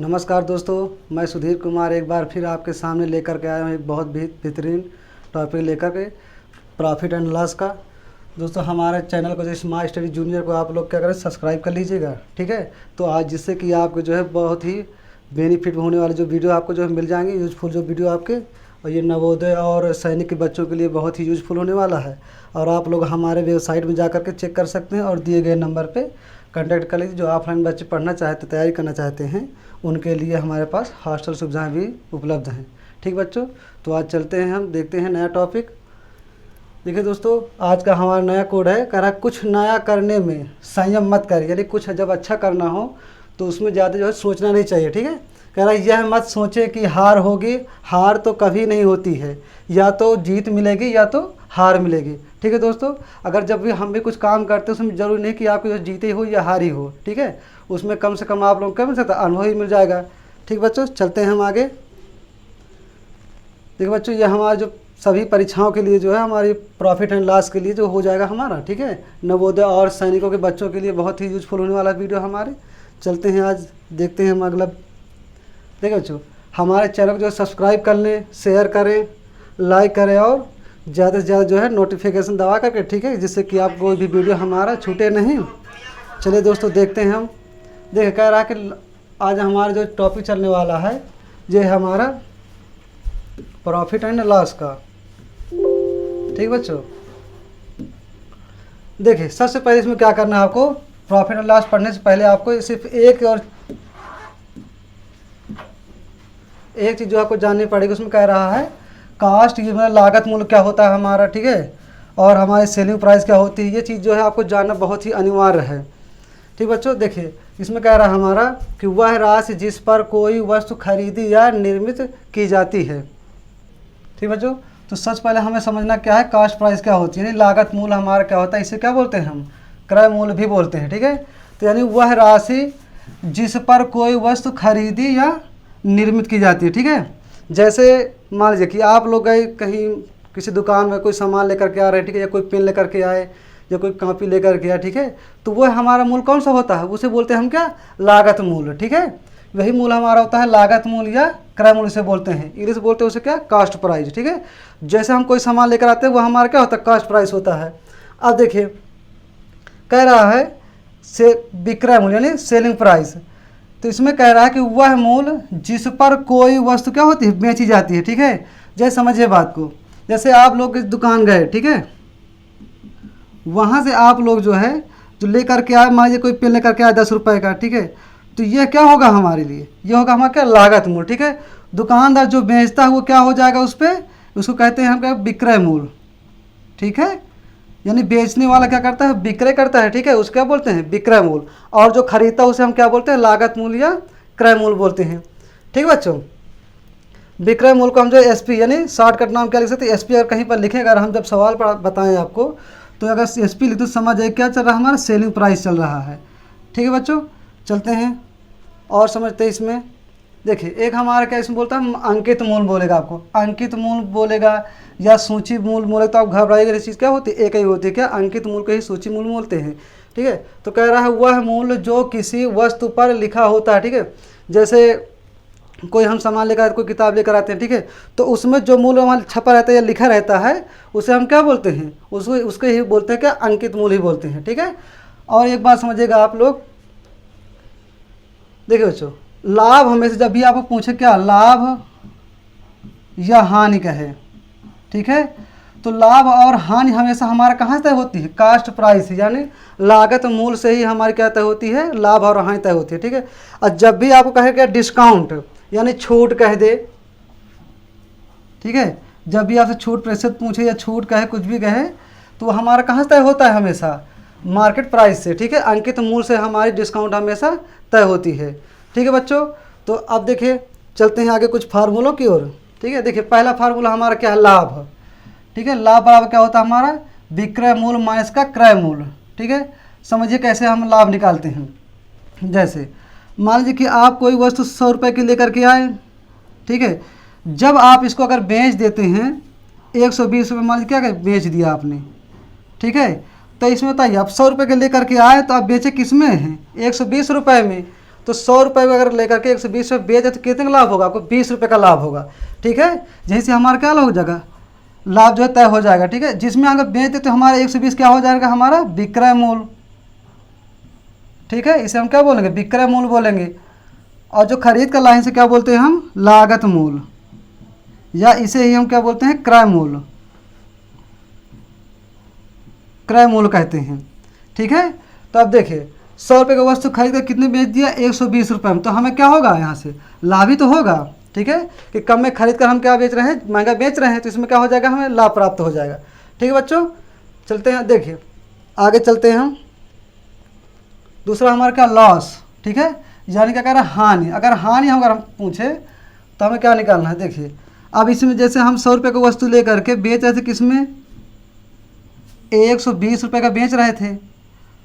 नमस्कार दोस्तों, मैं सुधीर कुमार एक बार फिर आपके सामने लेकर के आया हूँ एक बहुत बेहतरीन टॉपिक लेकर के प्रॉफिट एंड लॉस का। दोस्तों हमारे चैनल को जो स्मार्ट स्टडी जूनियर को आप लोग क्या करें, सब्सक्राइब कर लीजिएगा, ठीक है। तो आज जिससे कि आपको जो है बहुत ही बेनिफिट होने वाले जो वीडियो आपको जो है मिल जाएंगे, यूज़फुल जो वीडियो आपके, और ये नवोदय और सैनिक के बच्चों के लिए बहुत ही यूज़फुल होने वाला है। और आप लोग हमारे वेबसाइट में जा कर के चेक कर सकते हैं और दिए गए नंबर पे कांटेक्ट कर लीजिए। जो ऑफलाइन बच्चे पढ़ना चाहते, तैयारी करना चाहते हैं, उनके लिए हमारे पास हॉस्टल सुविधाएं भी उपलब्ध हैं। ठीक बच्चों, तो आज चलते हैं, हम देखते हैं नया टॉपिक। देखिए दोस्तों, आज का हमारा नया कोड है, कह रहा है कुछ नया करने में संयम मत करें। यानी कुछ जब अच्छा करना हो तो उसमें ज़्यादा जो है सोचना नहीं चाहिए, ठीक है। कह रहा है यह मत सोचे कि हार होगी, हार तो कभी नहीं होती है, या तो जीत मिलेगी या तो हार मिलेगी। ठीक है दोस्तों, अगर जब भी हम भी कुछ काम करते हैं उसमें ज़रूरी नहीं कि आपको जो जीते हो या हारी हो, ठीक है। उसमें कम से कम आप लोग क्या मिल सकता है, अनुभव ही मिल जाएगा। ठीक बच्चों, चलते हैं हम आगे। देखो बच्चों, ये हमारा जो सभी परीक्षाओं के लिए जो है, हमारी प्रॉफिट एंड लॉस के लिए जो हो जाएगा हमारा, ठीक है। नवोदय और सैनिकों के बच्चों के लिए बहुत ही यूजफुल होने वाला वीडियो हमारे। चलते हैं, आज देखते हैं हम अगला। देखो बच्चों, हमारे चैनल को जो सब्सक्राइब कर लें, शेयर करें, लाइक करें और ज़्यादा से ज़्यादा जो है नोटिफिकेशन दबा करके, ठीक है, जिससे कि आपको कोई भी वीडियो हमारा छूटे नहीं। चलिए दोस्तों, देखते हैं हम। देखिए, कह रहा है कि आज हमारा जो टॉपिक चलने वाला है, ये हमारा प्रॉफिट एंड लॉस का। ठीक बच्चों, देखिए सबसे पहले इसमें क्या करना है आपको, प्रॉफिट एंड लॉस पढ़ने से पहले आपको सिर्फ एक चीज़ जो आपको जाननी पड़ेगी। उसमें कह रहा है कास्ट, ये मतलब लागत मूल्य क्या होता है हमारा, ठीक है, और हमारी सेलिंग प्राइस क्या होती है। ये चीज़ जो है आपको जानना बहुत ही अनिवार्य है। ठीक बच्चों, देखिए इसमें कह रहा है हमारा कि वह राशि जिस पर कोई वस्तु खरीदी या निर्मित की जाती है। ठीक बच्चों, तो सबसे पहले हमें समझना क्या है, कास्ट प्राइस क्या होती है, यानी लागत मूल्य हमारा क्या होता है। इसे क्या बोलते हैं हम, क्रय मूल्य भी बोलते हैं, ठीक है। तो यानी वह राशि जिस पर कोई वस्तु खरीदी या निर्मित की जाती है, ठीक है। जैसे मान लीजिए कि आप लोग गए कहीं किसी दुकान में, कोई सामान लेकर के आ रहे हैं, ठीक है, या कोई पेन लेकर के आए या कोई कॉपी लेकर के आए, ठीक है। तो वह हमारा मूल्य कौन सा होता है, उसे बोलते हैं हम क्या, लागत मूल्य, ठीक है। वही मूल्य हमारा होता है लागत मूल्य या क्रय मूल्य से बोलते हैं। इंग्लिश बोलते हैं उसे क्या, कास्ट प्राइस, ठीक है। जैसे हम कोई सामान लेकर आते हैं, वह हमारा क्या होता है, कास्ट प्राइस होता है। अब देखिए कह रहा है से विक्रय मूल्य यानी सेलिंग प्राइस। तो इसमें कह रहा है कि वह मूल्य जिस पर कोई वस्तु क्या होती है, बेची जाती है, ठीक है। जैसे समझिए बात को, जैसे आप लोग इस दुकान गए, ठीक है, वहाँ से आप लोग जो है जो लेकर के आए, मान लीजिए कोई पेन लेकर के आए 10 रुपये का, ठीक है। तो ये क्या होगा हमारे लिए, ये होगा हमारा क्या, लागत मूल्य, ठीक है। दुकानदार जो बेचता है वो क्या हो जाएगा उस पर, उसको कहते हैं हम क्या, विक्रय मूल्य, ठीक है। यानी बेचने वाला क्या करता है, विक्रय करता है, ठीक है, उसको क्या बोलते हैं, विक्रय मूल्य। और जो खरीदता है उसे हम क्या बोलते हैं, लागत मूल्य या क्रय मूल्य बोलते हैं। ठीक बच्चों, विक्रय मूल्य को हम जो एसपी यानी शॉर्टकट नाम क्या लिख सकते हैं, एसपी। अगर कहीं पर लिखें, अगर हम जब सवाल पर बताएं आपको, तो अगर एसपी लिख तो समझ जाए क्या चल रहा है, हमारा सेलिंग प्राइस चल रहा है। ठीक है बच्चों, चलते हैं और समझते हैं इसमें। देखिए एक हमारा क्या इसमें बोलता है, अंकित मूल्य बोलेगा, आपको अंकित मूल्य बोलेगा या सूची मूल्य बोलेगा, तो आप घबराइएगा। चीज़ क्या होती है, एक ही होती है क्या, अंकित मूल्य को ही सूची मूल्य बोलते हैं, ठीक है। तो कह रहा है वह मूल्य जो किसी वस्तु पर लिखा होता है, ठीक है। जैसे कोई हम सामान लेकर, कोई किताब लेकर आते हैं, ठीक है, तो उसमें जो मूल्य हमारा छपा रहता है या लिखा रहता है, उसे हम क्या बोलते हैं, उसके ही बोलते हैं क्या, अंकित मूल्य ही बोलते हैं, ठीक है। और एक बात समझिएगा आप लोग, देखिए बच्चों, लाभ हमेशा जब भी आपको पूछे क्या लाभ या हानि कहे, ठीक है, तो लाभ और हानि हमेशा हमारा कहाँ से तय होती है, कास्ट प्राइस यानी लागत मूल्य से ही हमारी क्या तय होती है, लाभ और हानि तय होती है, ठीक है। और जब भी आपको कहे क्या डिस्काउंट यानी छूट कह दे, ठीक है, जब भी आपसे छूट प्रतिशत पूछे या छूट कहे, कुछ भी कहे, तो हमारा कहाँ से तय होता है, हमेशा मार्केट प्राइस से, ठीक है। अंकित मूल्य से हमारी डिस्काउंट हमेशा तय होती है। ठीक है बच्चों, तो अब देखिए चलते हैं आगे कुछ फार्मूलों की ओर। ठीक है, देखिए पहला फार्मूला हमारा क्या है, लाभ, ठीक है। लाभ बराबर क्या होता है हमारा, विक्रय मूल्य माइनस का क्रय मूल्य, ठीक है। समझिए कैसे हम लाभ निकालते हैं। जैसे मान लीजिए कि आप कोई वस्तु 100 रुपये की लेकर के आए, ठीक है। जब आप इसको अगर बेच देते हैं 120 रुपये, मान लीजिए क्या बेच दिया आपने, ठीक है। तो इसमें बताइए आप 100 रुपये के लेकर के आए, तो आप बेचे किस में हैं, 120 रुपये में। तो 100 रुपये अगर लेकर के 120 रुपये बेच दे तो कितने का लाभ होगा? आपको 20 रुपये का लाभ होगा। ठीक है, यहीं से हमारा क्या हो जाएगा, लाभ जो है तय हो जाएगा। ठीक है, जिसमें अगर बेच दे तो हमारा 120 क्या हो जाएगा, हमारा विक्रय मूल्य। ठीक है, इसे हम क्या बोलेंगे, विक्रय मूल्य बोलेंगे। और जो खरीद का लाइन से क्या बोलते हैं हम, लागत मूल्य, या इसे ही हम क्या बोलते हैं, क्रय मूल्य, क्रय मूल्य कहते हैं। ठीक है, तो अब देखिए 100 रुपये का वस्तु खरीद कर कितने बेच दिया, 120 रुपये में, तो हमें क्या होगा, यहाँ से लाभ ही तो होगा। ठीक है, कि कम में खरीद कर हम क्या बेच रहे हैं, महंगा बेच रहे हैं, तो इसमें क्या हो जाएगा, हमें लाभ प्राप्त हो जाएगा। ठीक है बच्चों, चलते हैं, देखिए आगे चलते हैं हम। दूसरा हमारा क्या, लॉस। ठीक है, यानी क्या कह रहा है, हानि। अगर हानि अगर हम पूछे तो हमें क्या निकालना है, देखिए अब इसमें जैसे हम 100 रुपये का वस्तु ले करके बेच रहे थे, किसमें, 120 रुपये का बेच रहे थे,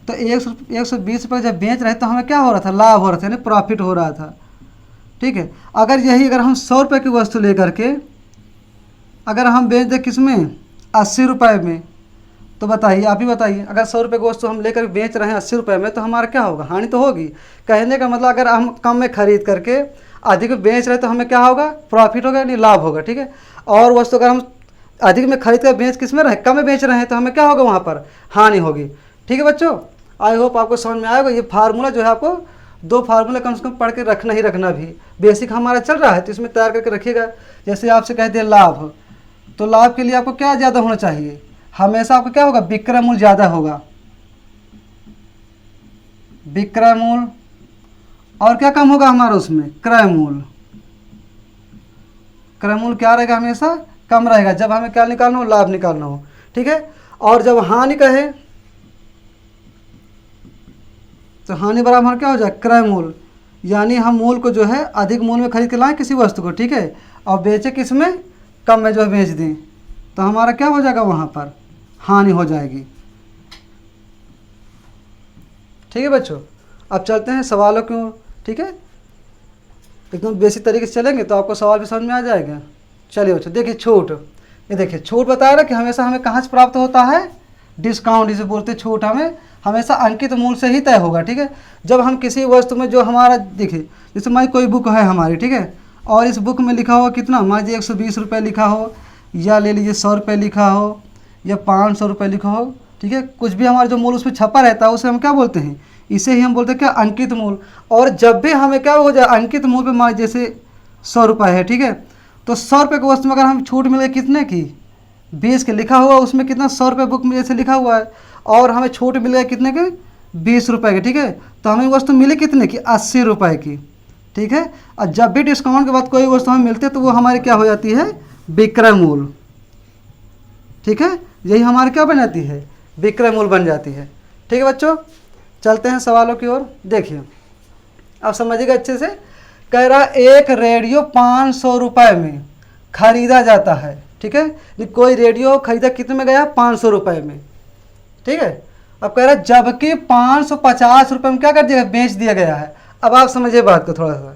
तो 120 रुपये जब बेच रहे तो हमें क्या हो रहा था, लाभ हो रहा था, यानी प्रॉफिट हो रहा था। ठीक है, अगर हम 100 रुपये की वस्तु ले करके अगर हम बेच दें किसमें, 80 रुपये में, तो बताइए, आप ही बताइए, अगर 100 रुपये की वस्तु हम लेकर बेच रहे हैं 80 रुपये में, तो हमारा क्या होगा, हानि तो होगी। कहने का मतलब अगर हम कम में खरीद करके अधिक में बेच रहे हैं तो हमें क्या होगा, प्रॉफिट होगा, यानी लाभ होगा। ठीक है, और वस्तु अगर हम अधिक में खरीद कर बेच किस में रहे, कम में बेच रहे हैं, तो हमें क्या होगा, वहाँ पर हानि होगी। ठीक है बच्चों, आई होप आपको समझ में आएगा। ये फार्मूला जो है आपको 2 फार्मूला कम से कम पढ़ के रखना ही रखना भी, बेसिक हमारा चल रहा है तो इसमें तैयार करके रखिएगा। जैसे आपसे कहते हैं लाभ, तो लाभ के लिए आपको क्या ज़्यादा होना चाहिए, हमेशा आपको क्या होगा, विक्रय मूल्य ज़्यादा होगा, विक्रय मूल्य, और क्या कम होगा हमारा उसमें, क्रय मूल्य। क्रय मूल्य क्या रहेगा, हमेशा कम रहेगा, जब हमें क्या निकालना हो, लाभ निकालना हो। ठीक है, और जब हानि कहे तो हानि बराबर हमारा क्या हो जाए, क्रय मूल्य, यानी हम मूल्य को जो है अधिक मूल्य में खरीद के लाएं किसी वस्तु को। ठीक है, और बेचे किस में, कम में जो है बेच दें, तो हमारा क्या हो जाएगा, वहाँ पर हानि हो जाएगी। ठीक है बच्चों, अब चलते हैं सवालों क्यों। ठीक है, एकदम बेसिक तरीके से चलेंगे तो आपको सवाल भी समझ में आ जाएगा। चलिए बच्चों, देखिए छूट, ये देखिए छूट बताया ना कि हमेशा हमें कहाँ से प्राप्त होता है, डिस्काउंट, जिसे बोलते हैं छूट, हमें हमेशा अंकित मूल्य से ही तय होगा। ठीक है, जब हम किसी वस्तु में जो हमारा, देखिए जैसे हमारी कोई बुक है हमारी, ठीक है, और इस बुक में लिखा हो कितना, मान लीजिए 120 रुपये लिखा हो, या ले लीजिए 100 रुपये लिखा हो, या 500 रुपये लिखा हो। ठीक है, कुछ भी हमारा जो मूल्य उसमें छपा रहता है उसे हम क्या बोलते हैं, इसे ही हम बोलते हैं क्या, अंकित मूल्य। और जब भी हमें क्या हो जाए, अंकित मूल्य पे मान जैसे 100 रुपये है, ठीक है, तो 100 रुपये की वस्तु में अगर हम छूट मिले कितने की, 20 के, लिखा हुआ उसमें कितना, 100 रुपये बुक में जैसे लिखा हुआ है, और हमें छूट मिल गया कितने के, 20 रुपये के। ठीक है, तो हमें वस्तु मिली कितने की, 80 रुपये की। ठीक है, और जब भी डिस्काउंट के बाद कोई वस्तु हमें मिलती है तो वो हमारी क्या हो जाती है, विक्रय मूल्य। ठीक है, यही हमारी क्या बन जाती है, विक्रय मूल्य बन जाती है। ठीक है बच्चों, चलते हैं सवालों की ओर। देखिए अब समझिएगा अच्छे से, कह रहा एक रेडियो 500 रुपये में खरीदा जाता है। ठीक है, कोई रेडियो खरीदा कितने में गया, 500 रुपये में। ठीक है, अब कह रहा है जबकि 550 रुपये में क्या कर दिया, बेच दिया गया है। अब आप समझिए बात को थोड़ा सा,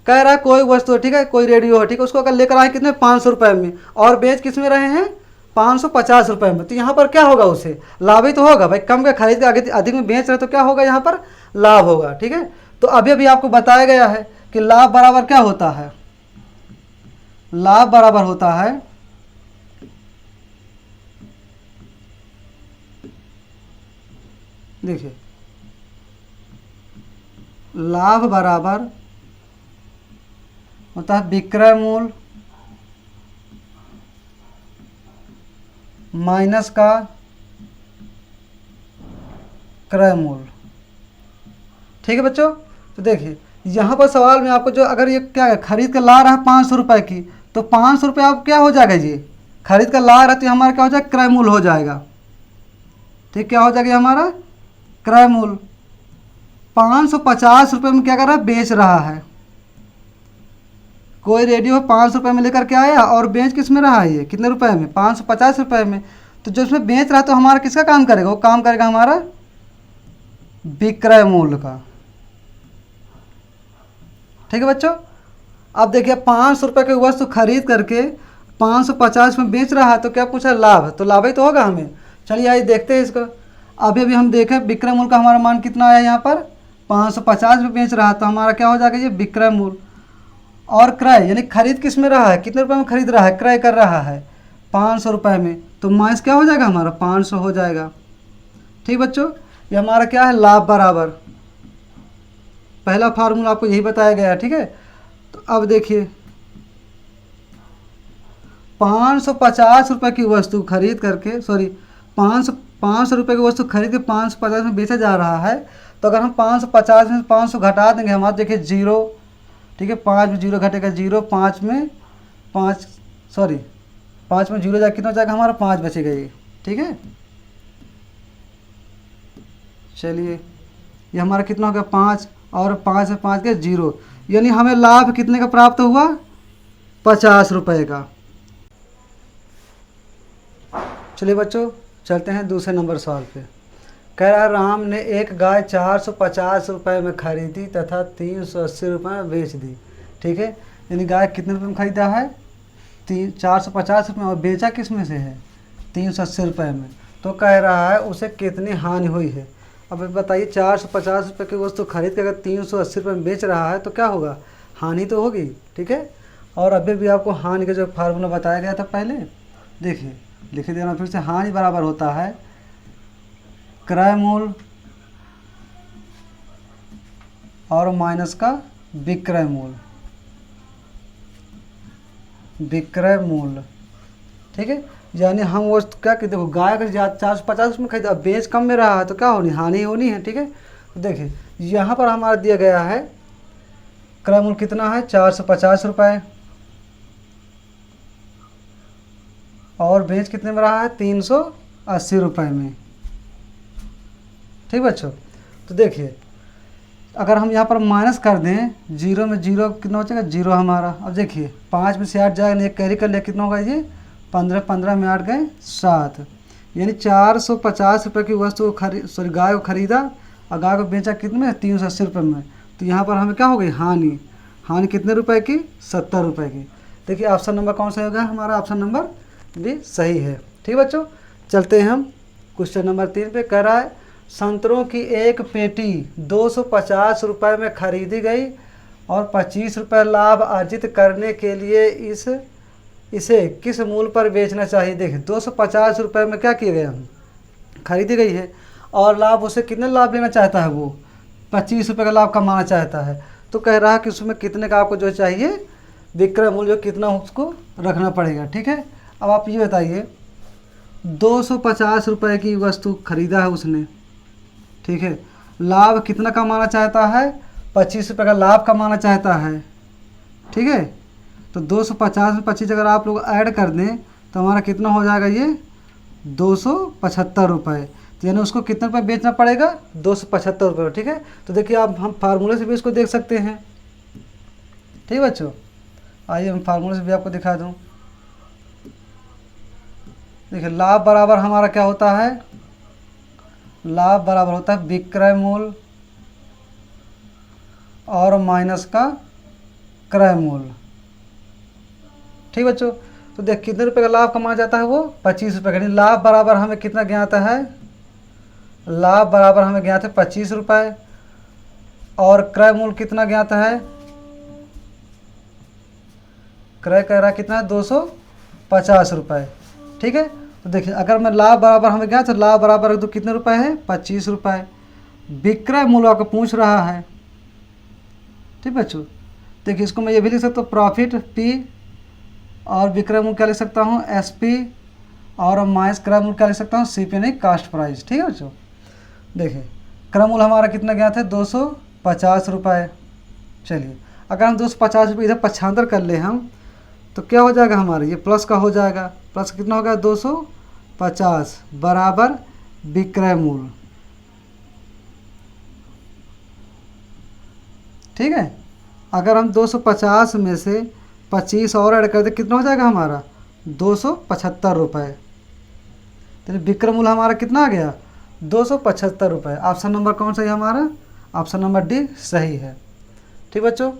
कह रहा है कोई वस्तु, ठीक है, कोई रेडियो है, ठीक है, उसको अगर लेकर आए कितने, 500 रुपये में, और बेच किस में रहे हैं, 550 रुपये में, तो यहाँ पर क्या होगा, उसे लाभ ही तो होगा भाई, कम का खरीद के आगे अधिक में बेच रहे तो क्या होगा, यहाँ पर लाभ होगा। ठीक है, तो अभी अभी आपको बताया गया है कि लाभ बराबर क्या होता है, लाभ बराबर होता है देखिए लाभ बराबर होता है विक्रय मूल्य माइनस का क्रय मूल्य। ठीक है बच्चों, तो देखिए यहाँ पर सवाल में आपको जो अगर ये क्या है, खरीद कर ला रहा है 500 रुपये की, तो 500 रुपये आप क्या हो जाएगा, ये खरीद कर ला रहा है तो हमारा क्या हो जाएगा, क्रय मूल्य हो जाएगा। ठीक, क्या हो जाएगा हमारा क्रय मूल्य। 550 रुपये में क्या कर रहा है, बेच रहा है। कोई रेडियो 500 रुपये में लेकर के आया और बेच किस में रहा है, ये कितने रुपए में, 550 रुपये में। तो जो इसमें बेच रहा है तो हमारा किसका काम करेगा, वो काम करेगा हमारा विक्रय मूल्य का। ठीक है बच्चों, अब देखिए 500 रुपये की वस्तु खरीद करके 550 में बेच रहा है, तो क्या पूछा, लाभ, तो लाभ ही तो होगा हमें। चलिए आइए देखते हैं इसको। अभी अभी हम देखें विक्रय मूल्य का हमारा मान कितना आया यहाँ पर, 550 में बेच रहा है, तो हमारा क्या हो जाएगा ये विक्रय मूल्य। और क्रय यानी खरीद किस में रहा है, कितने रुपए में खरीद रहा है, क्रय कर रहा है 500 रुपये में, तो माइनस क्या हो जाएगा हमारा 500 हो जाएगा। ठीक बच्चों, ये हमारा क्या है लाभ बराबर, पहला फार्मूला आपको यही बताया गया है। ठीक है, तो अब देखिए 550 रुपये की वस्तु खरीद करके, सॉरी 500 रुपये की वस्तु खरीद के 550 में बेचा जा रहा है, तो अगर हम 550 में 500 घटा देंगे हमारा देखिए जीरो। ठीक है, 5 में जीरो घटेगा जीरो, 5 में 5 में जीरो जाए कितना जाएगा हमारा 5 बचेगा ये। ठीक है, चलिए ये हमारा कितना हो गया 5, और 5 में 5 के जीरो, यानी हमें लाभ कितने का प्राप्त हुआ 50 रुपये का। चलिए बच्चों चलते हैं दूसरे नंबर सवाल पे। कह रहा है राम ने एक गाय 450 रुपये में खरीदी तथा 380 रुपये में बेच दी। ठीक है, यानी गाय कितने रुपये में खरीदा है 450 रुपये, और बेचा किस में से है 380 रुपये में। तो कह रहा है उसे कितनी हानि हुई है। अब बताइए 450 रुपये की वस्तु खरीद के अगर 380 रुपये में बेच रहा है तो क्या होगा, हानि तो होगी। ठीक है, और अभी भी आपको हानि का जो फार्मूला बताया गया था पहले, देखिए लिख देना फिर से। हानि बराबर होता है क्रय मूल्य और माइनस का विक्रय मूल्य, विक्रय मूल्य। ठीक है, यानी हम वो क्या कहते, देखो गाय अगर 450 में खरीदा, बेच कम में रहा है तो क्या होनी, हानि होनी है। ठीक है, तो देखिए यहाँ पर हमारा दिया गया है क्रय मूल्य कितना है 450 रुपये, और बेच कितने में रहा है 380 रुपये में। ठीक बच्चों, तो देखिए अगर हम यहाँ पर माइनस कर दें, जीरो में जीरो कितना बचेगा जीरो हमारा। अब देखिए 5 में से 8 जाएगा, एक कैरी कर लिया, कितना होगा ये 15, 15 में 8 गए 7, यानी 450 रुपये की वस्तु को गाय को खरीदा और गाय को बेचा कितने में 380 रुपये में। तो यहाँ पर हमें क्या हो गई हानि, हानि कितने रुपए की 70 रुपये की। देखिए ऑप्शन नंबर कौन सा होगा हमारा, ऑप्शन नंबर भी सही है। ठीक बच्चों, चलते हैं हम क्वेश्चन नंबर 3 पे। कह रहा है संतरों की एक पेटी 250 रुपये में खरीदी गई और 25 रुपये लाभ अर्जित करने के लिए इसे किस मूल्य पर बेचना चाहिए। देखिए 250 रुपये में क्या किए गए हम, खरीदी गई है, और लाभ उसे कितने लाभ लेना चाहता है, वो 25 रुपये का लाभ कमाना चाहता है। तो कह रहा है कि उसमें कितने का आपको जो चाहिए विक्रय मूल्य कितना उसको रखना पड़ेगा। ठीक है, अब आप ये बताइए 250 रुपये की वस्तु खरीदा है उसने। ठीक है, लाभ कितना कमाना चाहता है 25 रुपये का लाभ कमाना चाहता है। ठीक है, तो 250 में 25 अगर आप लोग ऐड कर दें तो हमारा कितना हो जाएगा ये 275 रुपये। तो यानी उसको कितने रुपये बेचना पड़ेगा 275 रुपये। ठीक है, तो देखिए आप हम फार्मूले से भी इसको देख सकते हैं। ठीक बच्चों, आइए हम फार्मूले से भी आपको दिखा दूँ। देखिए लाभ बराबर हमारा क्या होता है, लाभ बराबर होता है विक्रय मूल्य और माइनस का क्रय मूल्य। ठीक बच्चों, तो देख कितने रुपए का लाभ कमाया जाता है वो 25 रुपये का। लाभ बराबर हमें कितना ज्ञात है, लाभ बराबर हमें ज्ञात है 25 रुपये, और क्रय मूल्य कितना ज्ञात है, क्रय कह रहा कितना है 250 रुपये। ठीक है, तो देखिए अगर मैं लाभ बराबर हमें ज्ञात है, लाभ बराबर तो कितने रुपए है 25 रुपये। विक्रय मूल्य आपको पूछ रहा है। ठीक बच्चों, देखिए इसको मैं ये भी लिख सकता हूँ प्रॉफिट पी, और विक्रय मूल्य क्या लिख सकता हूँ एस पी, और माइनस क्रय मूल्य क्या लिख सकता हूँ सी पी यानी कास्ट प्राइस। ठीक है बच्चों, देखिए क्रय मूल्य हमारा कितना ज्ञात है 250 रुपये। चलिए अगर हम 250 रुपये इधर पक्षांतर कर ले हम, तो क्या हो जाएगा हमारा ये प्लस का हो जाएगा, प्लस कितना होगा 250 बराबर विक्रय मूल्य। ठीक है, अगर हम 250 में से 25 और ऐड कर दे कितना हो जाएगा हमारा 275 रुपये। तो विक्रय मूल्य हमारा कितना आ गया 275 रुपये। ऑप्शन नंबर कौन सा है हमारा, ऑप्शन नंबर डी सही है। ठीक बच्चों,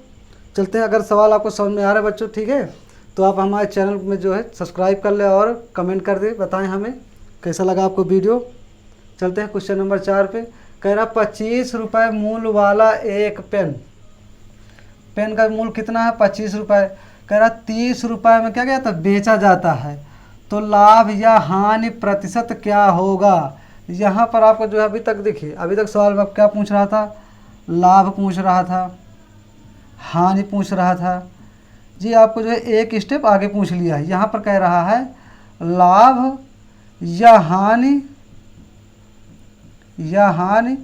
चलते हैं। अगर सवाल आपको समझ में आ रहा है बच्चों, ठीक है, तो आप हमारे चैनल में जो है सब्सक्राइब कर ले और कमेंट कर दे, बताएं हमें कैसा लगा आपको वीडियो। चलते हैं क्वेश्चन नंबर 4 पे। कह रहा 25 रुपये मूल्य वाला एक पेन, पेन का मूल्य कितना है 25 रुपये, कह रहा 30 रुपये में क्या गया था बेचा जाता है, तो लाभ या हानि प्रतिशत क्या होगा। यहाँ पर आपको जो है अभी तक देखिए, अभी तक सवाल में क्या पूछ रहा था, लाभ पूछ रहा था, हानि पूछ रहा था जी, आपको जो है एक स्टेप आगे पूछ लिया है। यहाँ पर कह रहा है लाभ या हानि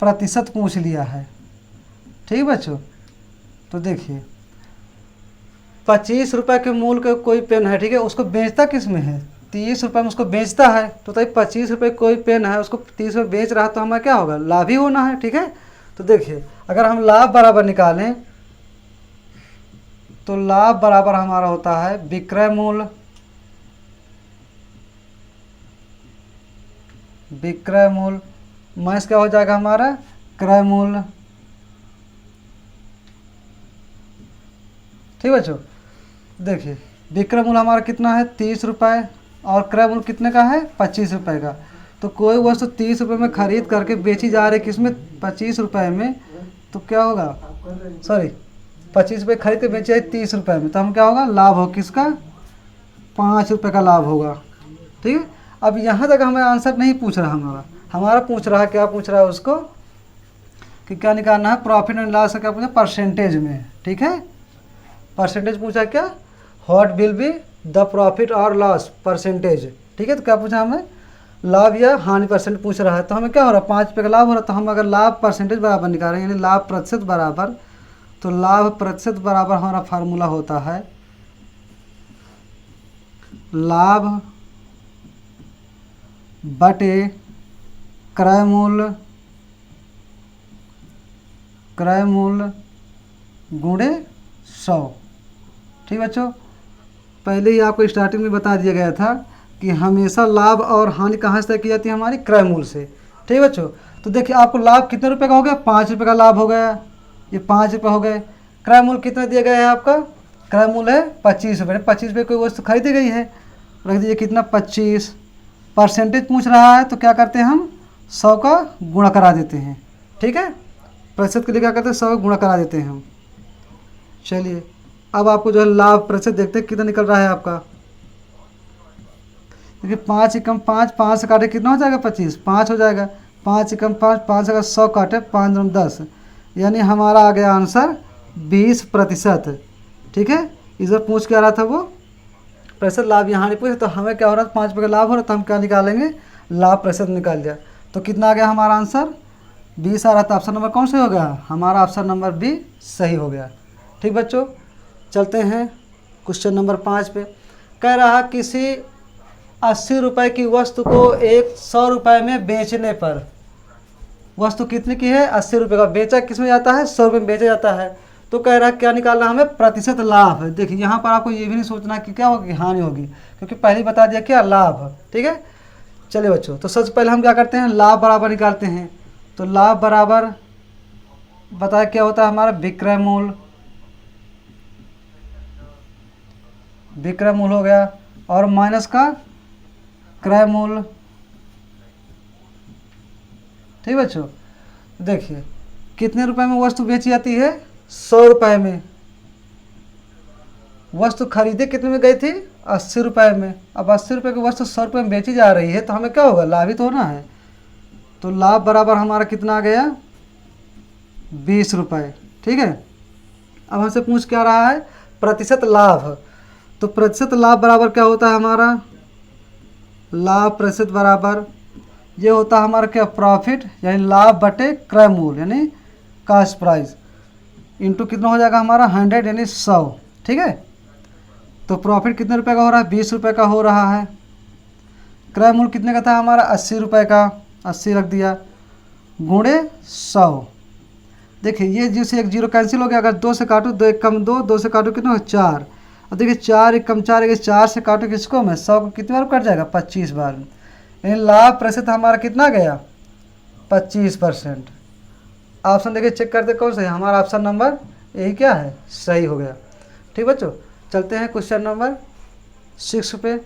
प्रतिशत पूछ लिया है, ठीक बच्चों। तो देखिए 25 रुपये के मूल्य का कोई पेन है, ठीक है, उसको बेचता किस में है 30 रुपये में उसको बेचता है, तो 25 रुपये कोई पेन है उसको 30 में बेच रहा है, तो हमें क्या होगा लाभ ही होना है, ठीक है। तो देखिए अगर हम लाभ बराबर निकालें तो लाभ बराबर हमारा होता है विक्रय मूल्य, माइनस क्या हो जाएगा हमारा क्रय मूल्य, ठीक बच्चों। देखिए विक्रय मूल्य हमारा कितना है 30 रुपये और क्रय मूल्य कितने का है 25 रुपये का। तो कोई वस्तु 30 रुपये में खरीद करके बेची जा रही है किसमें 25 रुपये में, तो क्या होगा 25 रुपये खरीद के बेची है 30 रुपये में, तो हम क्या होगा लाभ हो किसका 5 रुपये का लाभ होगा, ठीक है। अब यहाँ तक हमें आंसर नहीं पूछ रहा, हमारा पूछ रहा है क्या पूछ रहा है उसको कि क्या निकालना है प्रॉफिट एंड लॉस का क्या पूछा परसेंटेज में, ठीक है। परसेंटेज पूछा क्या what will be the profit और लॉस परसेंटेज, ठीक है। तो क्या पूछा हमें लाभ या हानि परसेंट पूछ रहा है, तो हमें क्या हो रहा है 5 रुपये का लाभ हो रहा है। तो हम अगर लाभ परसेंटेज बराबर निकालें यानी लाभ प्रतिशत बराबर, तो लाभ प्रतिशत बराबर हमारा फार्मूला होता है लाभ बटे क्रय मूल्य गुणे 100, ठीक बच्चों। पहले ही आपको स्टार्टिंग में बता दिया गया था कि हमेशा लाभ और हानि कहाँ से तय की जाती है हमारी क्रय मूल्य से, ठीक बच्चों। तो देखिए आपको लाभ कितने रुपए का हो गया 5 रुपये का लाभ हो गया, ये 5 रुपये हो गए। क्रय मूल्य कितना दिया गया है आपका, क्रय मूल्य है 25 रुपये, 25 रुपये कोई वस्तु खरीदी गई है, रख दीजिए कितना 25। परसेंटेज पूछ रहा है तो क्या करते हैं हम 100 का गुणा करा देते हैं, ठीक है। प्रतिशत के लिए क्या करते हैं 100 का गुणा करा देते हैं हम। चलिए अब आपको जो है लाभ प्रतिशत देखते हैं कितना निकल रहा है आपका, देखिए 5 एकम 5, 5 से काटे कितना हो जाएगा 25, 5 हो जाएगा, 5 एकम 5, 5 अगर 100 काटे 5 दूनी 10, यानी हमारा आ गया आंसर 20%, ठीक है। इधर पूछ क्या रहा था वो प्रतिशत लाभ यहाँ नहीं पूछे, तो हमें क्या हो रहा था 5 रुपये का लाभ हो रहा था, तो हम क्या निकालेंगे लाभ प्रतिशत निकाल दिया। तो कितना आ गया हमारा आंसर 20 आ रहा था। ऑप्शन नंबर कौन से हो गया हमारा, ऑप्शन नंबर बी सही हो गया, ठीक बच्चों। चलते हैं क्वेश्चन नंबर 5 पे। कह रहा किसी 80 रुपये की वस्तु को 100 रुपये में बेचने पर, वस्तु कितने की है 80 रुपये का, बेचा किस में जाता है 100 रुपये में बेचा जाता है, तो कह रहा है क्या निकालना हमें प्रतिशत लाभ। देखिए यहाँ पर आपको ये भी नहीं सोचना कि क्या होगी हानि होगी, क्योंकि पहले ही बता दिया क्या लाभ, ठीक है। चलिए बच्चों तो सबसे पहले हम क्या करते हैं लाभ बराबर निकालते हैं। तो लाभ बराबर बताया क्या होता है हमारा विक्रय मूल्य हो गया और माइनस का क्रय मूल्य, ठीक बच्चों। देखिए कितने रुपए में वस्तु बेची जाती है 100 रुपये में, वस्तु खरीदे कितने में गई थी 80 रुपये में। अब 80 रुपये की वस्तु 100 रुपये में बेची जा रही है, तो हमें क्या होगा लाभ ही तो होना है। तो लाभ बराबर हमारा कितना आ गया 20 रुपये, ठीक है। अब हमसे पूछ क्या रहा है प्रतिशत लाभ, तो प्रतिशत लाभ बराबर क्या होता है हमारा लाभ प्रतिशत बराबर ये होता है हमारा क्या प्रॉफिट यानी लाभ बटे क्रय मूल्य यानी कास्ट प्राइस इंटू कितना हो जाएगा हमारा 100 यानी 100, ठीक है। तो प्रॉफिट कितने रुपए का हो रहा है 20 रुपये का हो रहा है। क्रय मूल्य कितने का था हमारा 80 रुपये का, 80 रख दिया गुणे 100। देखिए ये जिससे एक जीरो कैंसिल हो गया, अगर 2 से काटो 2 एक कम 2, 2 से काटो कितना 4। अब देखिए 4 एक कम 4 है, 4 से काटो किसको मैं 100 को कितनी बार कट जाएगा 25 बार, यानी लाभ प्रतिशत हमारा कितना गया 25%। ऑप्शन देखिए चेक करते कौन सा है हमारा ऑप्शन नंबर यही क्या है सही हो गया, ठीक बच्चों। चलते हैं क्वेश्चन नंबर 6 पे।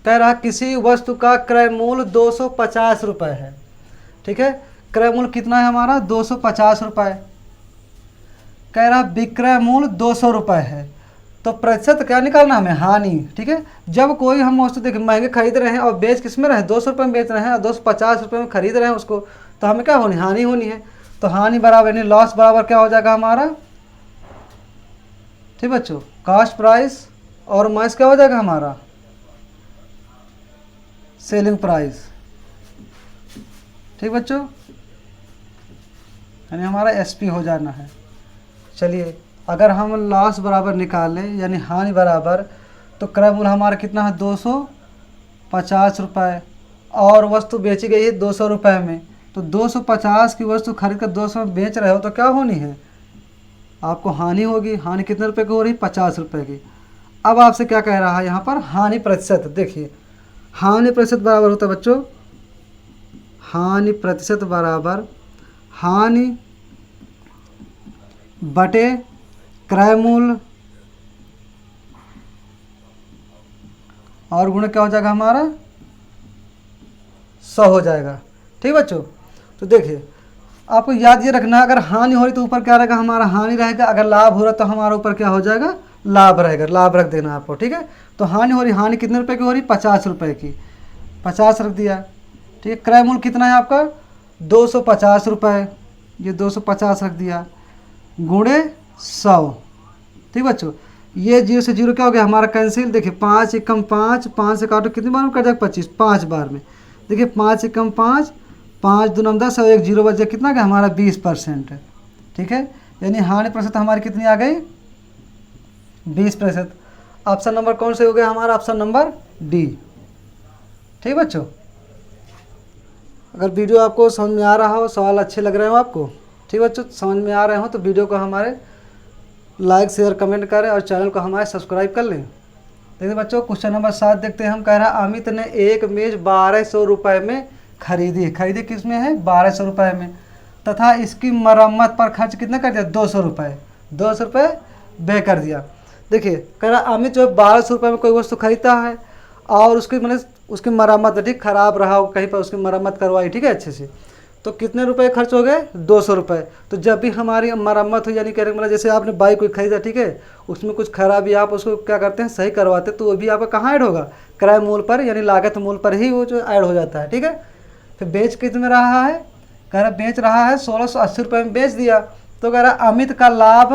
कह रहा किसी वस्तु का क्रय मूल्य 250 रुपये है, ठीक है। क्रय मूल्य कितना है हमारा 250 रुपये। कह रहा विक्रय मूल्य 200 रुपये है, तो प्रतिशत क्या निकालना हमें, हानि। ठीक है, जब कोई हम वस्तु देखिए महंगे खरीद रहे हैं और बेच किस में रहे 200 रुपये में बेच रहे हैं और 250 रुपये में खरीद रहे हैं उसको, तो हमें क्या होनी, हानि होनी है। तो हानि बराबर यानी लॉस बराबर क्या हो जाएगा हमारा, ठीक बच्चों, कास्ट प्राइस और माइनस क्या हो जाएगा हमारा, सेलिंग प्राइस। ठीक बच्चों, यानी हमारा एसपी हो जाना है। चलिए अगर हम लॉस बराबर निकालें यानी हानि बराबर, तो क्रय मूल्य हमारा कितना है 250 रुपये और वस्तु बेची गई है 200 रुपये में, तो 250 की वस्तु खरीद कर 200 में बेच रहे हो तो क्या होनी है, आपको हानि होगी। हानि कितने रुपए की हो रही, 50 रुपये की। अब आपसे क्या कह रहा है यहाँ पर, हानि प्रतिशत। देखिए हानि प्रतिशत बराबर होता है बच्चों, हानि प्रतिशत बराबर हानि बटे क्रय मूल्य और गुणा क्या हो जाएगा हमारा 100 हो जाएगा। ठीक बच्चों, तो देखिए आपको याद ये रखना है, अगर हानि हो रही तो ऊपर क्या रहेगा हमारा, हानि रहेगा। अगर लाभ हो रहा तो हमारा ऊपर क्या हो जाएगा, लाभ रहेगा। लाभ रख देना आपको। ठीक है, तो हानि हो रही, हानि कितने रुपए की हो रही, 50 रुपये की, 50 रख दिया। ठीक है, क्रय मूल्य कितना है आपका 250 रुपये, ये 250 रख दिया, गुणे 100। ठीक बच्चों, ये 0 से 0 क्या हो गया हमारा कैंसिल। देखिए 5 एकम 5, 5 से काटो कितनी बार में कट जाएगा 25, 5 बार में। देखिए 5 एकम 5, 5 दूना 10 और 1 0 बच गया, कितना गया हमारा 20%। ठीक है, यानी हानि प्रतिशत हमारी कितनी आ गई 20%। ऑप्शन नंबर कौन से हो गया हमारा, ऑप्शन नंबर डी। ठीक बच्चों, अगर वीडियो आपको समझ में आ रहा हो, सवाल अच्छे लग रहे हो आपको, ठीक बच्चों, समझ में आ रहे हो तो वीडियो को हमारे लाइक शेयर कमेंट करें और चैनल को हमारे सब्सक्राइब कर लें। देखिए बच्चों क्वेश्चन नंबर 7 देखते हैं। हम कह रहा है अमित ने एक मेज 1200 रुपये में खरीदी किस में है 1200 रुपये में, तथा इसकी मरम्मत पर खर्च कितना कर दिया 200 रुपये, 200 रुपये व्यय कर दिया। देखिए कह रहा अमित जो है 1200 रुपये में कोई वस्तु खरीदता है और उसकी मैंने उसकी मरम्मत ठीक खराब रहा हो कहीं पर, उसकी मरम्मत करवाई ठीक है अच्छे से, तो कितने रुपए खर्च हो गए 200 रुपये। तो जब भी हमारी मरम्मत हो यानी कह रहे मतलब जैसे आपने बाइक कोई खरीदा ठीक है, उसमें कुछ खराबी आप उसको क्या करते हैं सही करवाते, तो वो भी आपका कहाँ ऐड होगा क्रय मूल्य पर, यानी लागत मूल्य पर ही वो जो ऐड हो जाता है। ठीक है, फिर बेच कितने रहा है, कह रहा बेच रहा है 1680 रुपये में बेच दिया, तो कह रहा अमित का लाभ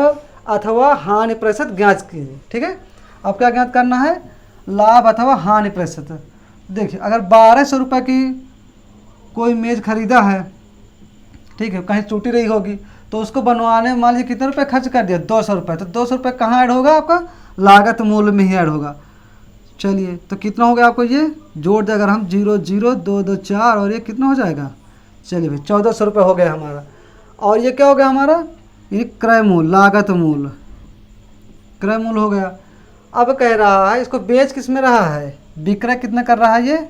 अथवा हानि प्रतिशत ज्ञात कीजिए। ठीक है, अब क्या ज्ञात करना है, लाभ अथवा हानि प्रतिशत। देखिए अगर 1200 रुपये की कोई मेज़ खरीदा है ठीक है, कहीं टूटी रही होगी तो उसको बनवाने में मान लीजिए कितने रुपए खर्च कर दिया 200 रुपये, तो 200 रुपये कहाँ ऐड होगा आपका लागत मूल्य में ही ऐड होगा। चलिए तो कितना हो गया आपको ये जोड़ दे, अगर हम 0 0 2 2 4 और ये कितना हो जाएगा, चलिए भाई 1400 रुपये हो गया हमारा। और ये क्या हो गया हमारा, ये क्रय मूल्य लागत मूल्य क्रय मूल्य हो गया। अब कह रहा है इसको बेच किस में रहा है, विक्रय कितना कर रहा है, ये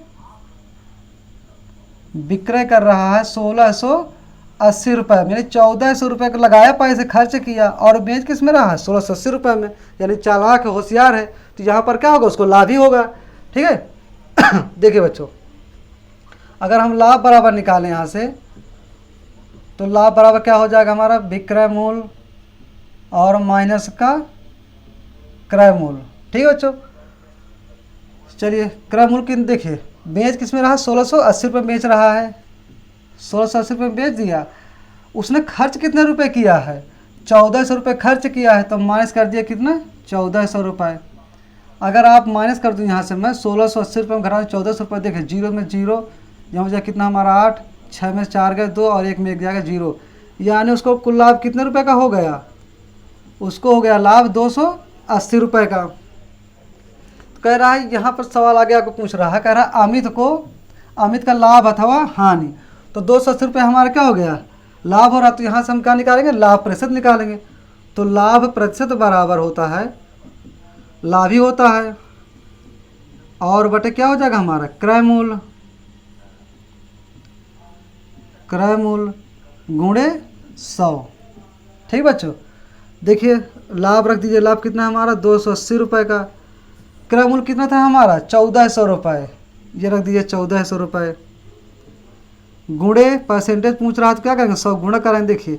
विक्रय कर रहा है 1680 रुपये, यानी 1400 रुपये का लगाया पैसे खर्च किया और बेच किस में रहा है 1680 रुपये में, यानी चालाक होशियार है, तो यहाँ पर क्या होगा उसको लाभ ही होगा। ठीक है देखिए बच्चों अगर हम लाभ बराबर निकालें यहाँ से, तो लाभ बराबर क्या हो जाएगा हमारा विक्रय मूल्य और माइनस का क्रय मूल्य। ठीक है बच्चों, चलिए क्रय मूल्य किन देखिए बेच किस में रहा 1680 रुपये बेच रहा है, 1680 रुपये बेच दिया, उसने खर्च कितने रुपए किया है 1400 रुपये खर्च किया है, तो माइनस कर दिया कितना 1400 रुपये। अगर आप माइनस कर दूँ यहाँ से मैं 1680 रुपये में घटा 1400 रुपये, देखिए 0 में 0 यहाँ हो जाए कितना हमारा 8, 6 में 4 गए 2 और 1 में 1 जाएगा 0, यानी उसको कुल लाभ कितने रुपये का हो गया, उसको हो गया लाभ 280 रुपये का। कह रहा है यहाँ पर सवाल आगे आपको पूछ रहा है, कह रहा है अमित का लाभ अथवा हानि, तो 280 रुपये हमारा क्या हो गया लाभ हो रहा, तो यहाँ से हम क्या निकालेंगे लाभ प्रतिशत निकालेंगे, तो लाभ प्रतिशत बराबर होता है लाभ ही होता है और बटे क्या हो जाएगा हमारा क्रय मूल्य गुणे 100। ठीक बच्चों, देखिए लाभ रख दीजिए, लाभ कितना है हमारा 280 रुपये का, क्रय मूल्य कितना था हमारा 1400 रुपये, ये रख दीजिए 1400 रुपये। गुणे परसेंटेज पूछ रहा है तो क्या करेंगे 100 गुणा करेंगे। देखिए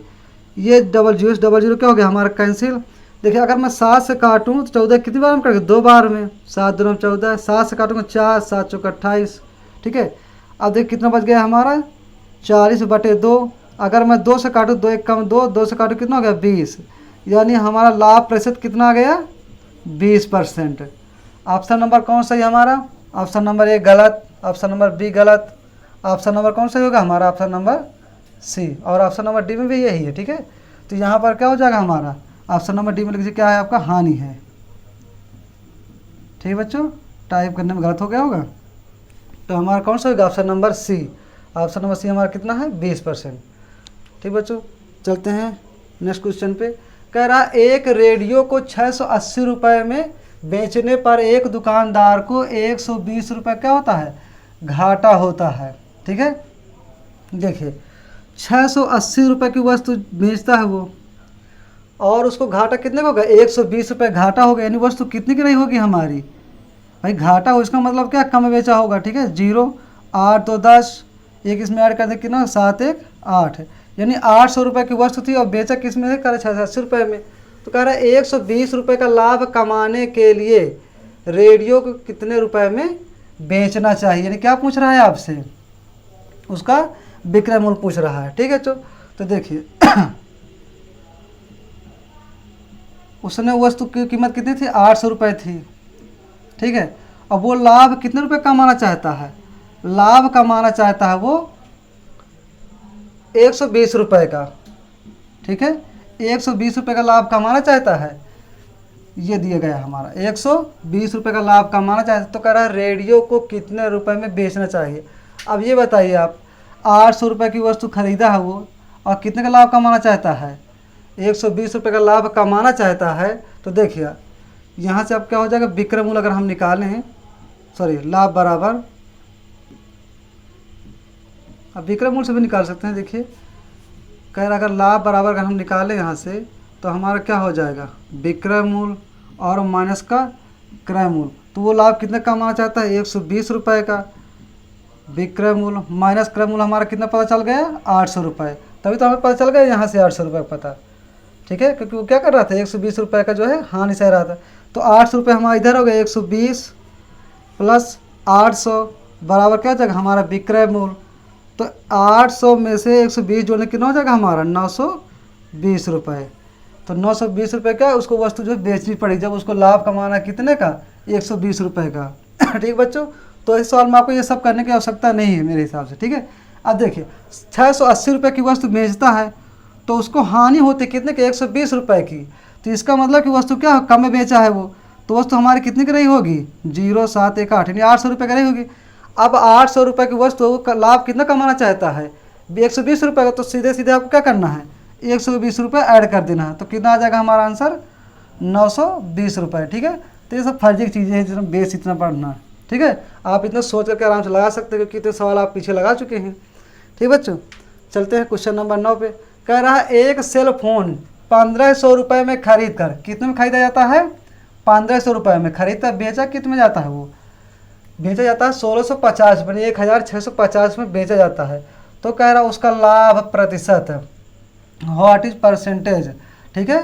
ये डबल जीरो क्या हो गया हमारा कैंसिल। देखिए अगर मैं 7 से काटूँ तो 14 कितनी बार में करेंगे 2 बार में, 7 दूनी 14, 7 से काटूँगा 4, 7 चौका 28। ठीक है, अब देखिए कितना बच गया हमारा 40/2। अगर मैं 2 से काटूँ 2 एक कम 2, 2 से काटूँ कितना हो गया 20, यानी हमारा लाभ प्रतिशत कितना आ गया 20%। ऑप्शन नंबर कौन सा है हमारा? ऑप्शन नंबर ए गलत, ऑप्शन नंबर बी गलत, ऑप्शन नंबर कौन सा होगा हमारा? ऑप्शन नंबर सी, और ऑप्शन नंबर डी में भी यही है। ठीक है, तो यहाँ पर क्या हो जाएगा हमारा? ऑप्शन नंबर डी में लिखिए क्या है आपका? हानि है। ठीक है बच्चों, टाइप करने में गलत हो गया होगा, तो हमारा कौन सा होगा? Option number C. Option number C हमारा कितना है? 20%। ठीक बच्चों, चलते हैं नेक्स्ट क्वेश्चन पे। कह रहा एक रेडियो को 680 रुपये में बेचने पर एक दुकानदार को 120 रुपये क्या होता है? घाटा होता है। ठीक है, देखिए 680 रुपये की वस्तु बेचता है वो, और उसको घाटा कितने का होगा? 120 रुपये घाटा होगा, यानी वस्तु कितनी की रही होगी हमारी? भाई घाटा हो इसका मतलब क्या? कम बेचा होगा। ठीक है, 0, 8 2 10, एक इसमें ऐड कर दे कितना? 7 1 8, यानी 800 रुपये की वस्तु थी और बेचा किस में? करे 680 रुपये में। तो कह रहा है 120 रुपये का लाभ कमाने के लिए रेडियो को कितने रुपए में बेचना चाहिए? यानी क्या पूछ रहा है आपसे? उसका विक्रय मूल्य पूछ रहा है। ठीक है, तो देखिए उसने वस्तु की कीमत कितनी थी? 800 रुपये थी। ठीक है, अब वो लाभ कितने रुपए कमाना चाहता है? लाभ कमाना चाहता है वो 120 रुपये का। ठीक है, 120 रुपये का लाभ कमाना चाहता है, ये दिया गया हमारा 120 रुपये का लाभ कमाना चाहता है। तो कह रहा है रेडियो को कितने रुपए में बेचना चाहिए? अब ये बताइए आप, 800 रुपये की वस्तु खरीदा है वो और कितने का लाभ कमाना चाहता है? 120 रुपये का लाभ कमाना चाहता है। तो देखिए यहाँ से अब क्या हो जाएगा? विक्रय मूल्य अगर हम निकालें हैं, सॉरी लाभ बराबर, अब विक्रय मूल्य से भी निकाल सकते हैं। देखिए कह रहा अगर लाभ बराबर अगर हम निकालें यहाँ से तो हमारा क्या हो जाएगा? विक्रय मूल्य और माइनस का क्रय मूल्य। तो वो लाभ कितने कमाना चाहता है? 120 रुपये का। विक्रय मूल्य माइनस क्रय मूल्य हमारा कितना पता चल गया? 800 रुपये। तभी तो हमें पता चल गया यहाँ से 800 रुपये पता। ठीक है, क्योंकि वो क्या कर रहा था? 120 रुपये का जो है हानि सह रहा था। तो 800 रुपये हमारा इधर हो गया, 120 प्लस 800 बराबर क्या हो जाएगा हमारा? विक्रय मूल्य। तो 800 में से 120 जोड़ने कितना हो जाएगा हमारा? 920 रुपये। तो 920 रुपये का उसको वस्तु जो है बेचनी पड़ेगी, जब उसको लाभ कमाना कितने का? 120 रुपये का। ठीक बच्चों, तो इस सवाल में आपको ये सब करने की आवश्यकता नहीं है मेरे हिसाब से। ठीक है, अब देखिए 680 रुपये की वस्तु बेचता है तो उसको हानि होती कितने की? 120 रुपये की। तो इसका मतलब कि वस्तु क्या कम में बेचा है वो, तो वस्तु हमारी कितनी की रही होगी? 0 7 1 8, यानी 800 रुपये की रही होगी। अब 800 रुपये की वस्तु का लाभ कितना कमाना चाहता है? 120 रुपये का। तो सीधे सीधे आपको क्या करना है? 120 रुपये ऐड कर देना है। तो कितना आ जाएगा हमारा आंसर? 920 रुपये। ठीक है, तो ये सब फर्जी की चीज़ें हैं जिसमें बेस इतना पढ़ना। ठीक है, आप इतना सोच करके आराम से लगा सकते हैं, क्योंकि इतने सवाल आप पीछे लगा चुके हैं। ठीक बच्चों, चलते हैं क्वेश्चन नंबर 9 पे। कह रहा है एक सेल फोन 1500 रुपये में खरीद कर कितने में खरीदा जाता है? 1500 रुपये में खरीदता, बेचा कितने में जाता है? वो बेचा जाता है 1650 रुपये, 1650 में बेचा जाता है। तो कह रहा है उसका लाभ प्रतिशत, व्हाट इज परसेंटेज? ठीक है,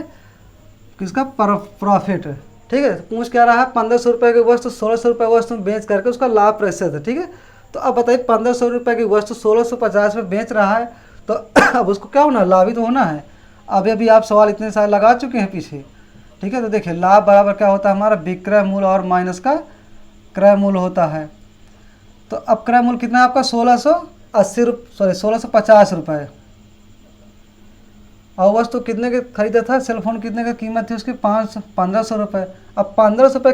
किसका? प्रॉफिट। ठीक है, पूछ क्या रहा है? 1500 रुपये की वस्तु 1600 रुपये वस्तु में बेच करके उसका लाभ प्रतिशत है। ठीक है, तो अब बताइए 1500 रुपये की वस्तु 1650 में बेच रहा है, तो अब उसको क्या होना? लाभ ही तो होना है। अभी आप सवाल इतने सारे लगा चुके हैं पीछे। ठीक है, तो देखिए लाभ बराबर क्या होता है हमारा? विक्रय मूल्य और माइनस का क्रय मूल्य होता है। तो अब क्रय मूल्य कितना है आपका? 1650 रुपये। और वस्तु कितने के खरीदा था? सेलफोन कितने का कीमत थी उसकी? 1500 रुपये। अब 1500 रुपये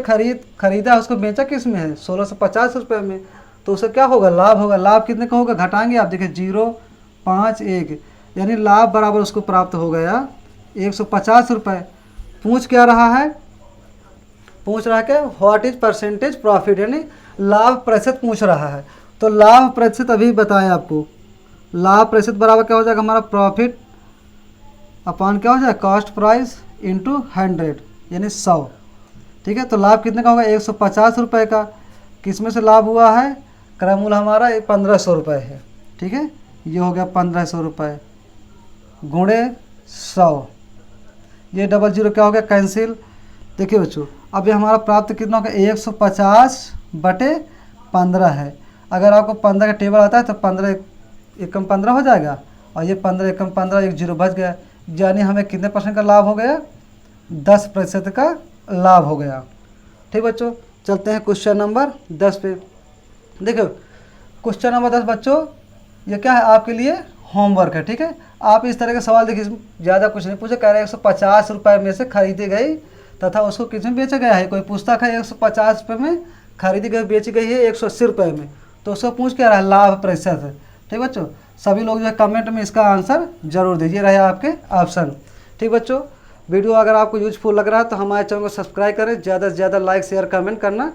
खरीदा, उसको बेचा किस में है? 1650 रुपये में। तो उसे क्या होगा? लाभ होगा। लाभ कितने का होगा? घटाएंगे आप, देखिए 0 5 1, यानी लाभ बराबर उसको प्राप्त हो गया 150 रुपये। पूछ क्या रहा है? पूछ रहा है क्या? व्हाट इज परसेंटेज प्रॉफिट, यानी लाभ प्रतिशत पूछ रहा है। तो लाभ प्रतिशत अभी बताएं आपको। लाभ प्रतिशत बराबर क्या हो जाएगा हमारा? प्रॉफिट अपॉन क्या हो जाएगा? कॉस्ट प्राइस इंटू 100, यानी 100। ठीक है, तो लाभ कितने का होगा? 150 रुपये का। किस में से लाभ हुआ है? क्रय मूल्य हमारा 1500 रुपये है। ठीक है, ये हो गया 1500 रुपये गुणे 100, ये 00 क्या हो गया कैंसिल। देखिए बच्चों अब ये हमारा प्राप्त कितना होगा 150/15 है। अगर आपको 15 का टेबल आता है तो 15 एकम 15 हो जाएगा और ये 15 एकम 15, एक जीरो बच गया, यानी हमें कितने परसेंट का लाभ हो गया 10% का लाभ हो गया। ठीक बच्चों, चलते हैं क्वेश्चन नंबर 10 पे। देखो क्वेश्चन नंबर 10 बच्चों ये क्या है आपके लिए होमवर्क है। ठीक है, आप इस तरह के सवाल देखिए, ज़्यादा कुछ नहीं पूछे, कह रहे हैं 150 रुपये में से खरीदी गई तथा उसको कितने बेचा गया है। कोई पुस्तक है 150 रुपये में खरीदी गई, बेची गई है 180 रुपये में, तो उसको पूछ क्या रहा है लाभ प्रतिशत है। ठीक बच्चों, सभी लोग जो है कमेंट में इसका आंसर जरूर दीजिए, रहे आपके ऑप्शन। ठीक बच्चों, वीडियो अगर आपको यूजफुल लग रहा है तो हमारे चैनल को सब्सक्राइब करें, ज़्यादा से ज़्यादा लाइक शेयर कमेंट करना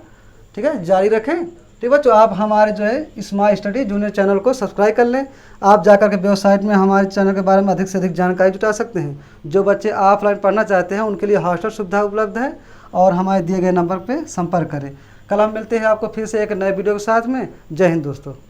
ठीक है जारी रखें। ठीक बच्चों, आप हमारे जो है स्मार्ट स्टडी जूनियर चैनल को सब्सक्राइब कर लें। आप जाकर के वेबसाइट में हमारे चैनल के बारे में अधिक से अधिक जानकारी जुटा सकते हैं। जो बच्चे ऑफलाइन पढ़ना चाहते हैं उनके लिए हॉस्टल सुविधा उपलब्ध है और हमारे दिए गए नंबर पर संपर्क करें। कल हम मिलते हैं आपको फिर से एक नए वीडियो के साथ में। जय हिंद दोस्तों।